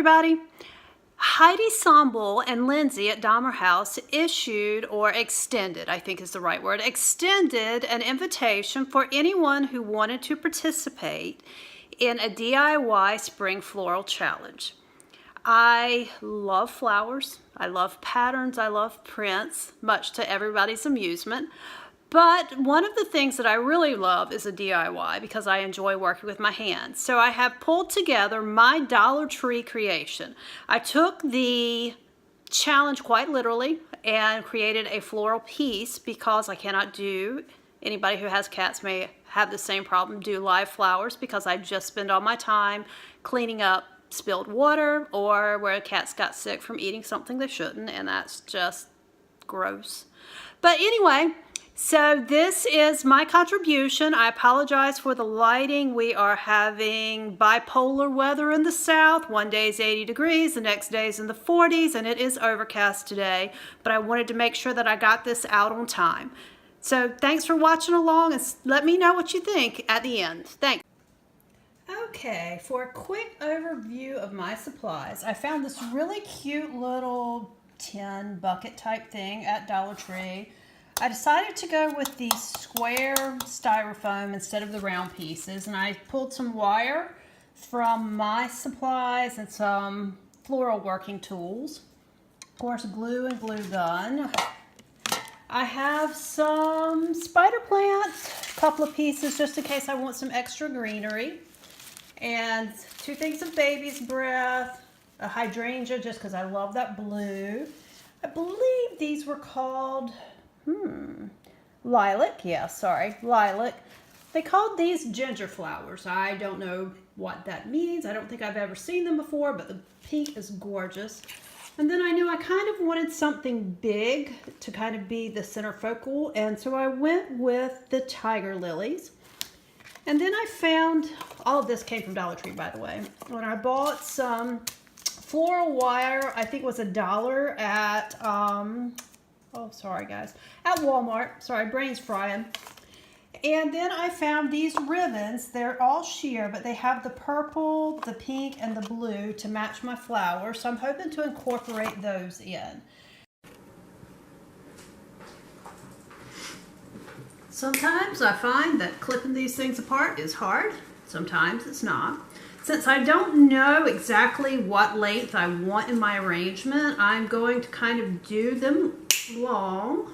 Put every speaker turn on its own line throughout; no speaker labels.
Everybody, Heidi Sonboul and Lindsay at Dahmer House issued, or extended, I think is the right word, extended an invitation for anyone who wanted to participate in a DIY Spring Floral Challenge. I love flowers, I love patterns, I love prints, much to everybody's amusement. But one of the things that I really love is a DIY because I enjoy working with my hands. So I have pulled together my Dollar Tree creation. I took the challenge quite literally and created a floral piece because I cannot do, anybody who has cats may have the same problem, do live flowers because I just spend all my time cleaning up spilled water or where cats got sick from eating something they shouldn't, and that's just gross. But anyway, so this is my contribution. I apologize for the lighting. We are having bipolar weather in the south. One day is 80 degrees, the next day is in the 40s, and it is overcast today. But I wanted to make sure that I got this out on time. So thanks for watching along, and let me know what you think at the end. Thanks. Okay, for a quick overview of my supplies, I found this really cute little tin bucket type thing at Dollar Tree. I decided to go with the square styrofoam instead of the round pieces, and I pulled some wire from my supplies and some floral working tools. Of course, glue and glue gun. I have some spider plants, a couple of pieces just in case I want some extra greenery, and 2 things of baby's breath, a hydrangea just because I love that blue. I believe these were called lilac. Yeah, sorry, lilac. They called these ginger flowers. I don't know what that means. I don't think I've ever seen them before, but the pink is gorgeous. And then I knew I kind of wanted something big to kind of be the center focal, and so I went with the tiger lilies. And then I found, all of this came from Dollar Tree, by the way, when I bought some floral wire. I think it was $1 at oh, sorry guys, at Walmart. Sorry, brain's frying. And then I found these ribbons. They're all sheer, but they have the purple, the pink, and the blue to match my flower. So I'm hoping to incorporate those in. Sometimes I find that clipping these things apart is hard. Sometimes it's not. Since I don't know exactly what length I want in my arrangement, I'm going to kind of do them long,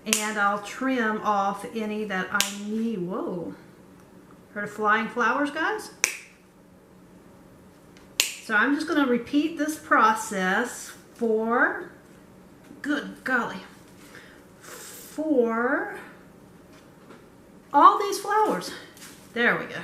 and I'll trim off any that I need. Whoa, heard of flying flowers, guys? So I'm just going to repeat this process for, good golly, for all these flowers. There we go.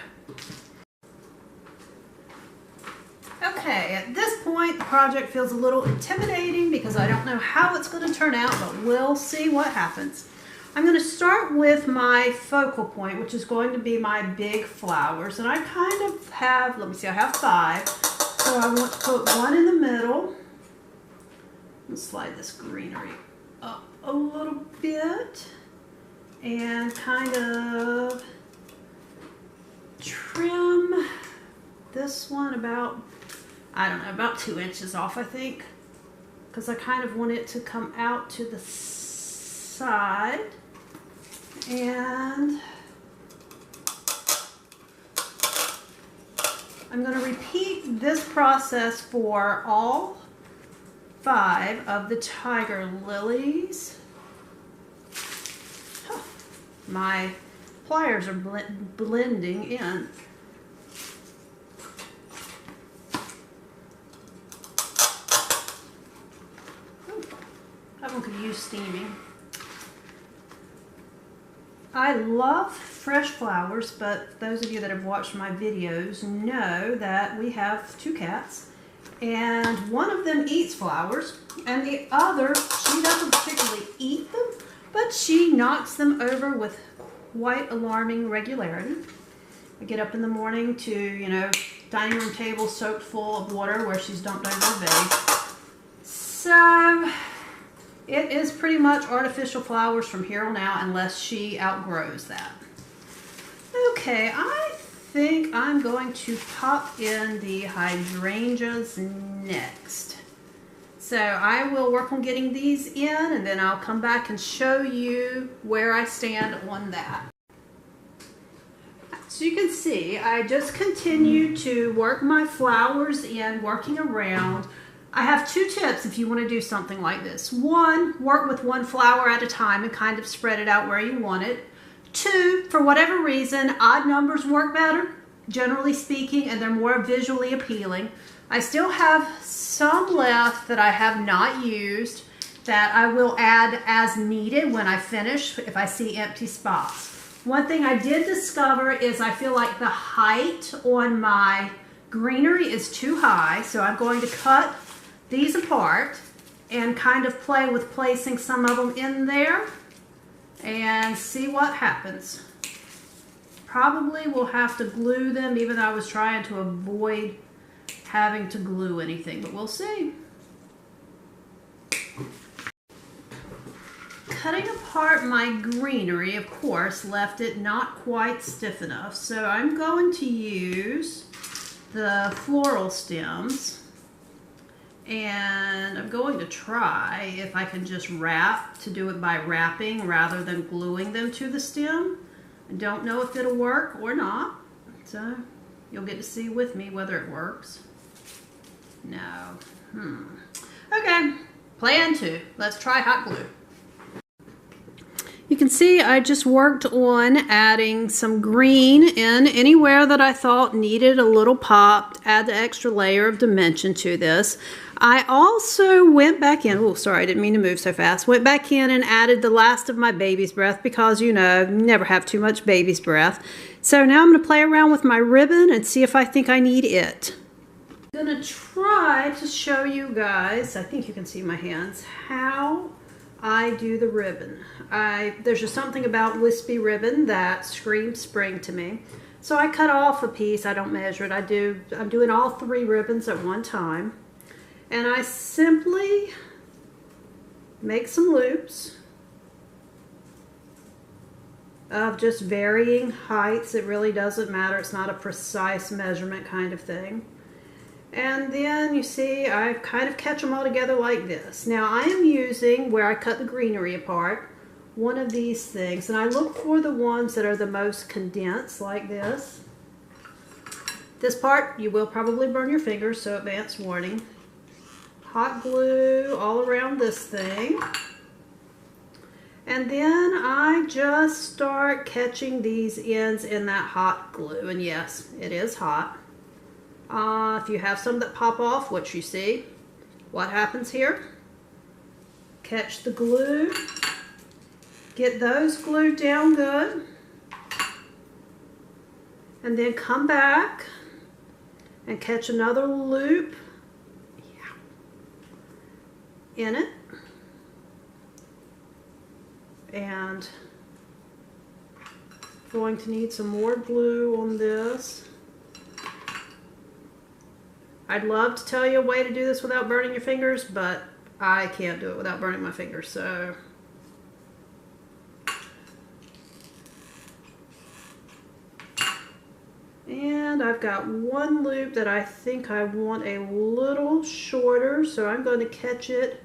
Okay, at this point, the project feels a little intimidating because I don't know how it's going to turn out, but we'll see what happens. I'm going to start with my focal point, which is going to be my big flowers. And I kind of have, let me see, I have 5. So I want to put one in the middle. Let's slide this greenery up a little bit and kind of trim this one about, I don't know, about 2 inches off, I think, because I kind of want it to come out to the side. And I'm going to repeat this process for all 5 of the tiger lilies. Oh, my pliers are blending in. That one could use steaming. I love fresh flowers, but those of you that have watched my videos know that we have 2 cats, and one of them eats flowers, and the other, she doesn't particularly eat them, but she knocks them over with quite alarming regularity. I get up in the morning to, you know, dining room table soaked full of water where she's dumped over the vase. So it is pretty much artificial flowers from here on out unless she outgrows that. Okay, I think I'm going to pop in the hydrangeas next. So I will work on getting these in, and then I'll come back and show you where I stand on that. So you can see, I just continue to work my flowers in, working around. I have two tips if you want to do something like this. One, work with one flower at a time and kind of spread it out where you want it. Two, for whatever reason, odd numbers work better, generally speaking, and they're more visually appealing. I still have some left that I have not used that I will add as needed when I finish if I see empty spots. One thing I did discover is I feel like the height on my greenery is too high, so I'm going to cut these apart and kind of play with placing some of them in there and see what happens. Probably will have to glue them, even though I was trying to avoid having to glue anything, but we'll see. Cutting apart my greenery, of course, left it not quite stiff enough, so I'm going to use the floral stems, and I'm going to try if I can just wrap, to do it by wrapping rather than gluing them to the stem. I don't know if it'll work or not, so you'll get to see with me whether it works. No. Okay, plan 2. Let's try hot glue. You can see I just worked on adding some green in anywhere that I thought needed a little pop, add the extra layer of dimension to this. I also went back in, oh sorry, I didn't mean to move so fast, went back in and added the last of my baby's breath because you know, you never have too much baby's breath. So now I'm going to play around with my ribbon and see if I think I need it. I'm going to try to show you guys, I think you can see my hands, how I do the ribbon. There's just something about wispy ribbon that screams spring to me. So I cut off a piece, I don't measure it, I'm doing all 3 ribbons at one time. And I simply make some loops of just varying heights. It really doesn't matter, it's not a precise measurement kind of thing. And then you see I kind of catch them all together like this. Now I am using, where I cut the greenery apart, one of these things, and I look for the ones that are the most condensed like this. This part you will probably burn your fingers, so advance warning. Hot glue all around this thing. And then I just start catching these ends in that hot glue, and yes, it is hot. If you have some that pop off, which you see, what happens here? Catch the glue, get those glued down good, and then come back and catch another loop in it, and going to need some more glue on this. I'd love to tell you a way to do this without burning your fingers, but I can't do it without burning my fingers, so. And I've got one loop that I think I want a little shorter, so I'm going to catch it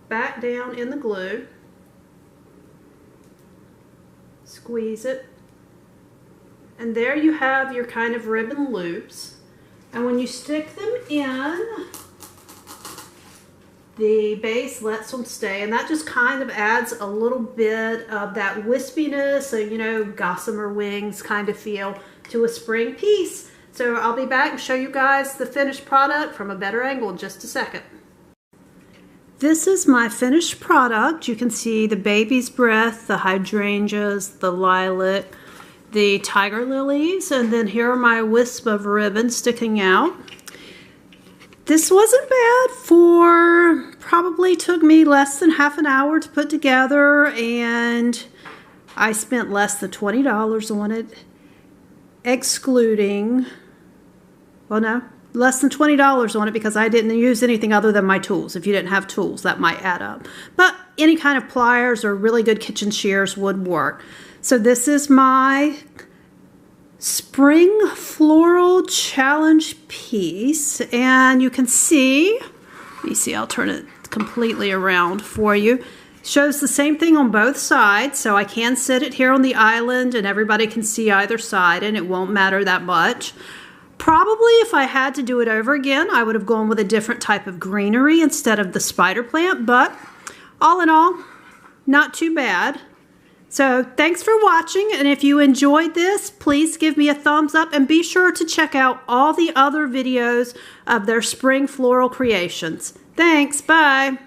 back down in the glue, squeeze it, and there you have your kind of ribbon loops. And when you stick them in, the base lets them stay, and that just kind of adds a little bit of that wispiness, you know, gossamer wings kind of feel to a spring piece. So I'll be back and show you guys the finished product from a better angle in just a second. This is my finished product. You can see the baby's breath, the hydrangeas, the lilac, the tiger lilies, and then here are my wisp of ribbon sticking out. This wasn't bad for, probably took me less than half an hour to put together, and I spent less than $20 on it, excluding, well no, less than $20 on it because I didn't use anything other than my tools. If you didn't have tools, that might add up. But any kind of pliers or really good kitchen shears would work. So this is my Spring Floral Challenge piece. And you can see, let me see, I'll turn it completely around for you. Shows the same thing on both sides, so I can set it here on the island and everybody can see either side and it won't matter that much. Probably if I had to do it over again, I would have gone with a different type of greenery instead of the spider plant, but all in all, not too bad. So thanks for watching, and if you enjoyed this, please give me a thumbs up and be sure to check out all the other videos of their spring floral creations. Thanks, bye.